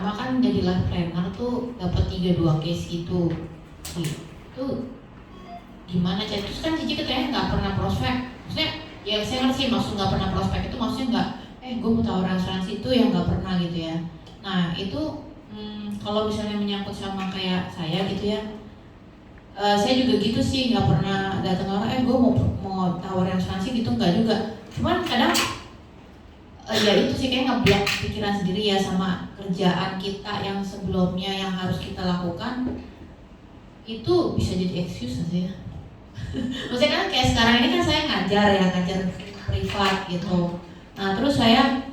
pertama kan jadi life planner tuh dapat 32 case gitu. Itu gimana Cici? Terus kan Cici katanya nggak pernah prospek. Maksudnya ya saya ngerti maksud nggak pernah prospek itu maksudnya nggak gue mau tawaran asuransi itu yang nggak pernah gitu ya. Nah itu kalau misalnya menyangkut sama kayak saya gitu ya, saya juga gitu sih, nggak pernah datang orang gue mau tawarin asuransi gitu, nggak juga. Cuman kadang ya itu sih kayak ngeblok pikiran sendiri ya sama kerjaan kita yang sebelumnya yang harus kita lakukan itu bisa jadi excuse aja ya. Maksudnya kan kayak sekarang ini kan saya ngajar privat gitu. Nah terus saya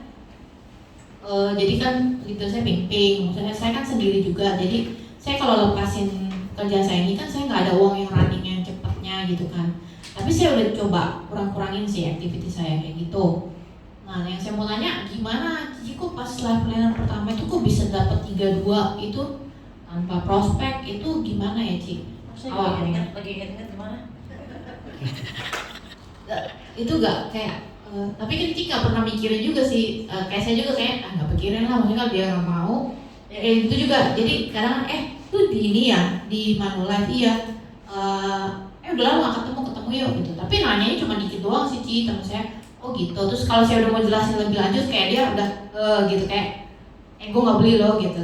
jadi kan gitu saya bimbing, maksudnya saya kan sendiri juga. Jadi saya kalau lepasin kerja saya ini kan saya nggak ada uang yang running yang cepatnya gitu kan. Tapi saya udah coba kurang-kurangin sih aktivitas saya kayak gitu. Nah yang saya mau tanya gimana Cici kok pas life planner pertama itu kok bisa dapat 32 itu tanpa prospek itu gimana ya Ci? Lagi ingat gimana? Itu gak kayak tapi kan Cici gak pernah mikirin juga sih, kayak saya juga kayak nggak pikirin lah, maksudnya kalau dia nggak mau ya kayak gitu juga. Jadi kadang tuh di ini ya di Manulife iya udah lama gak ketemu yuk gitu. Tapi nanyanya cuma dikit doang sih Ci, temen saya oh gitu. Terus kalau saya udah mau jelasin lebih lanjut kayak dia udah gitu kayak gue nggak beli loh gitu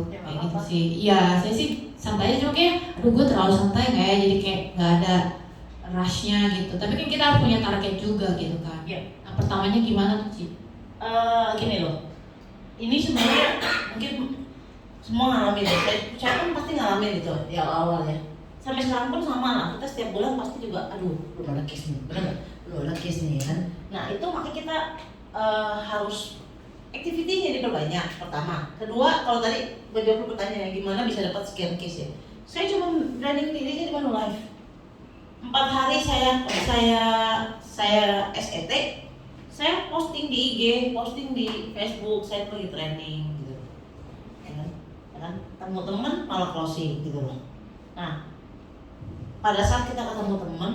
ya, kayak gitu sih. Iya saya sih santai aja, cuma kayak aduh gue terlalu santai nggak ya, jadi kayak nggak ada rushnya gitu. Tapi kan kita harus punya target juga gitu kan ya. Nah pertamanya gimana tuh Ci? Gini loh, ini sebenarnya mungkin semua ngalamin ya, saya kan pasti ngalamin gitu di awal ya. Sampai sekarang pun sama lah, kita setiap bulan pasti juga aduh belum ada case nih, bener nggak? Belum ada case nih kan. Nah itu makanya kita harus activity-nya diperbanyak pertama. Kedua, kalau tadi menjawab pertanyaan gimana bisa dapat sekian case ya, saya cuma branding dirinya di Manulife. 4 hari saya SET, saya posting di IG, posting di Facebook, saya pergi training gitu, ya kan? Ketemu teman malah closing gitu loh. Nah, pada saat kita ketemu teman,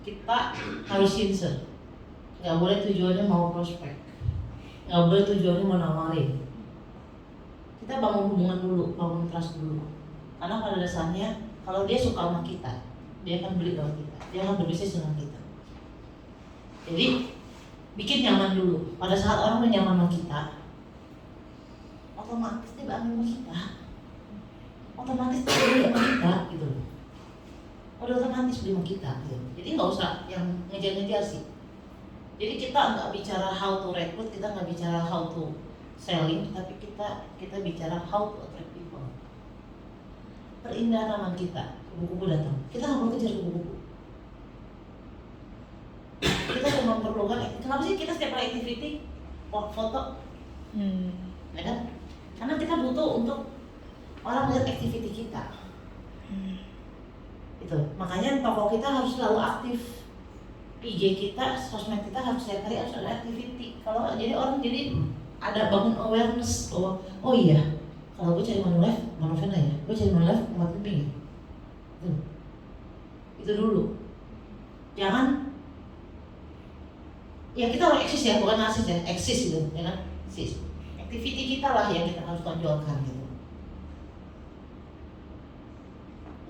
kita harus sincere. Nggak boleh tujuannya mau prospek, nggak boleh tujuannya mau nawarin. Kita bangun hubungan dulu, bangun trust dulu. Karena pada dasarnya kalau dia suka sama kita, dia akan beli sama kita, dia akan berbisnis dengan kita. Jadi bikin nyaman dulu. Pada saat orang udah nyaman sama kita, otomatis dia bangun sama kita, otomatis dia beli sama kita gitu loh. Udah otomatis beli sama kita gitu. Jadi nggak usah yang ngejar-ngejar sih. Jadi kita nggak bicara how to recruit, kita nggak bicara how to selling, tapi kita bicara how to attract people. Perindah nama kita, kubu-kubu datang. Kita nggak perlu kejar kubu-kubu. Kita cuma memerlukan. Kenapa sih kita setiap kali activity foto? Ya kan? Karena kita butuh untuk orang melihat activity kita. Itu. Makanya toko kita harus selalu aktif. IG kita, sosmed kita harus setiap hari harus ada activity. Kalau jadi orang jadi ada bangun awareness bahwa oh iya, kalau gue cari Manulife ya, gue cari Manulife umat lebih. Itu dulu. Jangan ya kita harus eksis ya, bukan narsis ya, eksis gitu, ya kan? Eksis. Activity kita lah yang kita harus tonjolkan gitu.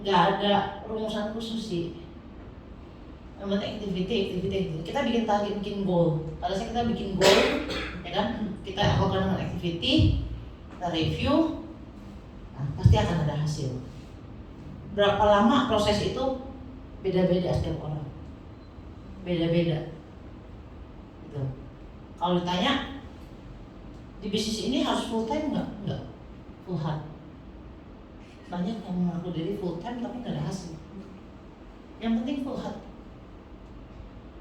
Nggak ada rumusan khusus sih. Yang penting activity. Kita bikin target, bikin goal. Pada saat kita bikin goal, ya kan? Kita lakukan dengan activity, kita review, nah, pasti akan ada hasil. Berapa lama proses itu beda-beda setiap orang, beda-beda. Gitu. Kalau ditanya di bisnis ini harus full time nggak? Full hard. Banyak yang mengaku diri full time tapi nggak ada hasil. Yang penting full hard.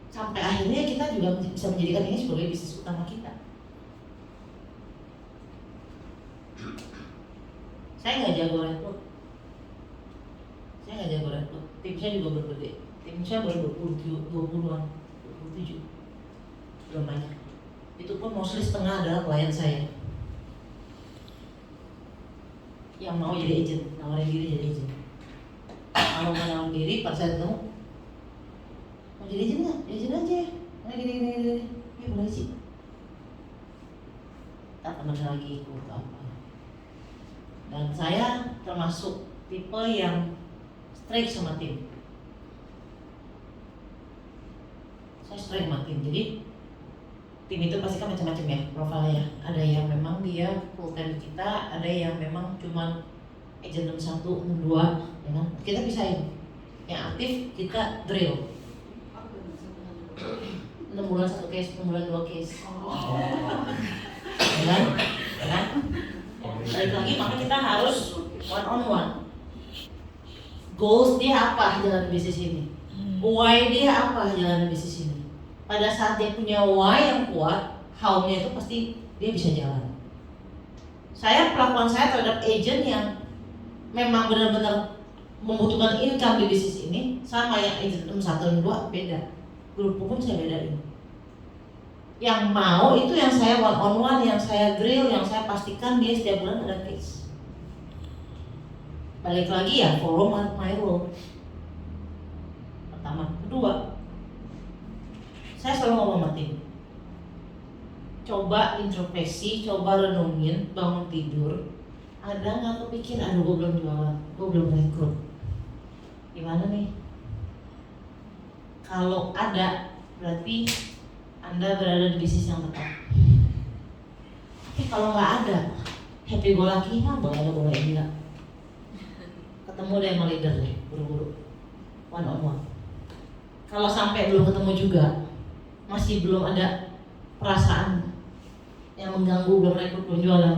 Sampai akhirnya kita juga bisa menjadikan ini sebagai bisnis utama kita. Saya nggak jago rekrut. Tim saya juga berbeda. Tim saya baru 20-an, 27. Belum banyak. Itu pun mostly setengah adalah klien saya. Yang mau jadi agent, nawarin diri jadi agent. Kalau mau nawarin diri, pas saya ketemu, mau jadi agent nggak? Jadi agent aja. Nah gini. Ya boleh sih. Tak kemana lagi ikut apa? Dan saya termasuk tipe yang straight sama tim. Saya straight sama tim, jadi tim itu pasti kan macam-macam ya profilnya. Ada yang memang dia full time di kita, ada yang memang cuman agent 61, 62, ya kan? Kita pisahin. Yang aktif kita drill. 6 bulan 1 case, 6 bulan 2 case. Ya kan? Ya kan? Balik lagi, maka kita harus one on one. Goals dia apa jalan bisnis ini? Why dia apa jalan bisnis ini? Pada saat dia punya why yang kuat, how-nya itu pasti dia bisa jalan. Saya perlakuan saya terhadap agent yang memang benar-benar membutuhkan income di bisnis ini sama yang agent 1 dan 2 beda. Grup pun saya bedain. Yang mau itu yang saya one on one, yang saya drill, yang saya pastikan dia setiap bulan ada case. Balik lagi ya, follow my rule. Pertama, kedua, saya selalu ngomong sama tim. Coba introspeksi, coba renungin, bangun tidur. Ada nggak kepikir, aduh gue belum jualan, gue belum rekrut. Gimana nih? Kalau ada, berarti Anda berada di bisnis yang tepat. Tapi kalau nggak ada, happy go lucky, boleh enggak. Ketemu deh sama leader deh, buru-buru, one on one. Kalau sampai belum ketemu juga, masih belum ada perasaan yang mengganggu, belum rekrut, belum jualan,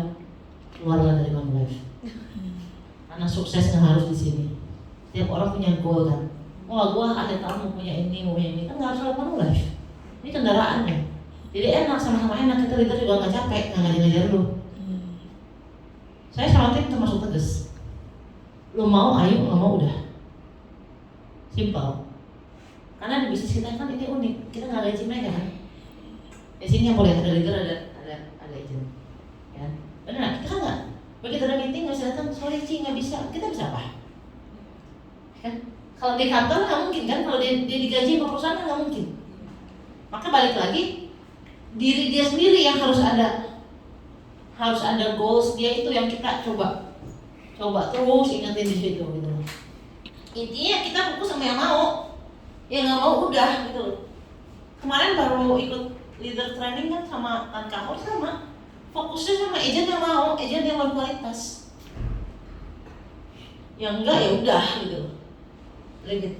keluarlah dari Manulife. Karena sukses nggak harus di sini. Setiap orang punya goal kan. Wah, gua akhir tahun mau punya ini, kan nggak harus lewat Manulife. Ini kendaraannya. Jadi enak, sama-sama enak. Kita leader juga nggak capek, nggak ngajar-ngajar lu. Saya sama tim termasuk tegas. Lu mau, ayo, nggak mau udah. Simple. Karena di bisnis kita kan ini unik, kita nggak gaji mereka kan. Di sini yang boleh ada leader, ada agent, ya. Benar, kita kan nggak. Begitu ada meeting nggak bisa datang, sorry Ci nggak bisa. Kita bisa apa? Kan? Kalau di kantor nggak mungkin kan, kalau dia digaji sama perusahaan nggak mungkin. Maka balik lagi, diri dia sendiri yang harus ada goals dia itu yang kita coba terus ingetin di situ gitu. Intinya kita fokus sama yang mau. Yang nggak mau udah gitu. Kemarin baru ikut leader training kan sama Tankahor sama. Fokusnya sama agent yang mau, agent yang berkualitas. Yang enggak ya udah gitu. Leave it.